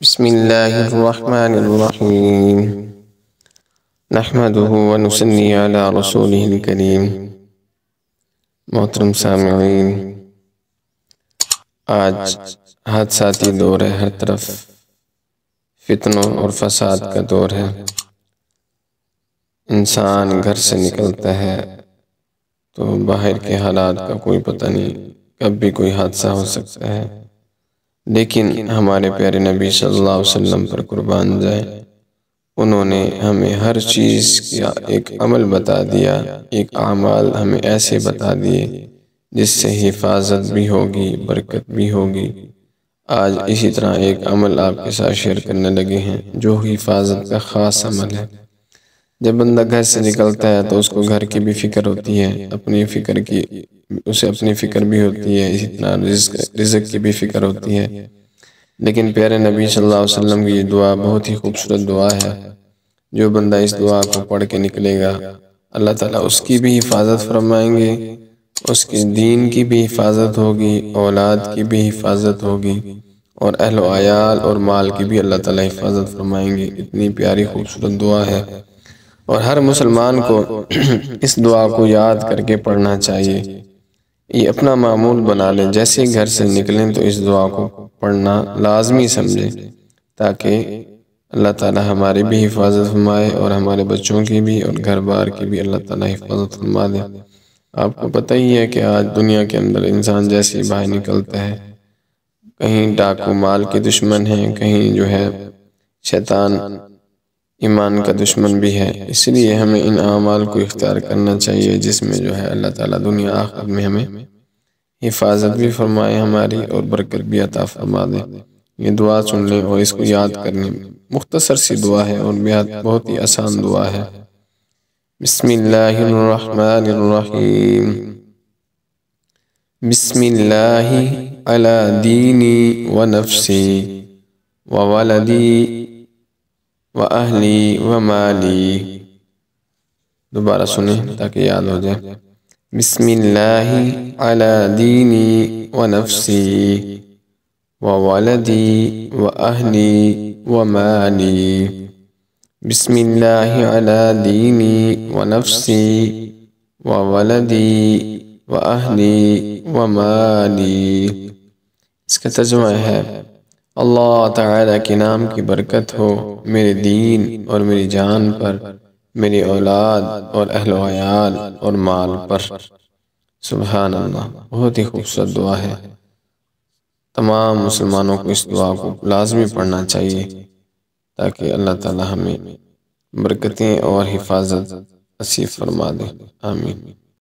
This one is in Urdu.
بسم الله الرحمن الرحيم. نحمده ونصلي على رسوله الكريم. محترم سامعین، آج حادثاتی دور ہے، ہر طرف فتنوں اور فساد کا دور ہے۔ انسان گھر سے نکلتا ہے تو باہر کے حالات کا کوئی پتہ نہیں، کب بھی کوئی حادثہ ہو سکتا ہے۔ لیکن ہمارے پیارے نبی صلی اللہ علیہ وسلم پر قربان جائے، انہوں نے ہمیں ہر چیز کا ایک عمل بتا دیا، ایک اعمال ہمیں ایسے بتا دیے جس سے حفاظت بھی ہوگی، برکت بھی ہوگی۔ آج اسی طرح ایک عمل آپ کے ساتھ شیئر کرنے لگے ہیں جو حفاظت کا خاص عمل ہے۔ جب بندہ گھر سے نکلتا ہے تو اس کو گھر کی بھی فکر ہوتی ہے، اسے اپنی فکر بھی ہوتی ہے، اسی طرح رزق کی بھی فکر ہوتی ہے۔ لیکن پیارے نبی صلی اللہ علیہ وسلم کی یہ دعا بہت ہی خوبصورت دعا ہے۔ جو بندہ اس دعا کو پڑھ کے نکلے گا، اللہ تعالیٰ اس کی بھی حفاظت فرمائیں گے، اس کے دین کی بھی حفاظت ہوگی، اولاد کی بھی حفاظت ہوگی، اور اہل و عیال اور مال کی بھی اللہ تعالیٰ حفاظت فرمائیں گے۔ اتنی پیاری خوبصورت دعا ہے، اور ہر مسلمان کو اس دعا کو یاد کر کے پڑھنا چاہیے۔ یہ اپنا معمول بنا لیں، جیسے گھر سے نکلیں تو اس دعا کو پڑھنا لازمی سمجھیں، تاکہ اللہ تعالیٰ ہماری بھی حفاظت فرمائے اور ہمارے بچوں کی بھی اور گھر بار کی بھی اللہ تعالیٰ حفاظت فرما دے۔ آپ کو پتہ ہی ہے کہ آج دنیا کے اندر انسان جیسے ہی باہر نکلتا ہے، کہیں ڈاکو مال کے دشمن ہیں، کہیں جو ہے شیطان ایمان کا دشمن بھی ہے۔ اس لیے ہمیں ان اعمال کو اختیار کرنا چاہیے جس میں جو ہے اللہ تعالیٰ دنیا آخرت میں ہمیں حفاظت بھی فرمائے ہماری، اور برکت بھی عطا فرما دے۔ یہ دعا سن لیں اور اس کو یاد کر لیں۔ مختصر سی دعا ہے اور بہت ہی آسان دعا ہے۔ بسم اللہ الرحمن الرحیم۔ بسم اللہ علی دینی و نفسی و ولدی و اہلی و مالی۔ دوبارہ سنیں تاکہ یاد ہو جائے۔ بسم اللہ علی دینی و نفسی و ولدی و اہلی و مالی۔ بسم اللہ علی دینی و نفسی و ولدی و اہلی و مالی۔ اس کا ترجمہ ہے: اللہ تعالیٰ کے نام کی برکت ہو میرے دین اور میری جان پر، میری اولاد اور اہل و عیال اور مال پر۔ سبحان اللہ، بہت ہی خوبصورت دعا ہے۔ تمام مسلمانوں کو اس دعا کو لازمی پڑھنا چاہیے، تاکہ اللہ تعالیٰ ہمیں برکتیں اور حفاظت نصیب فرما دے۔ آمین۔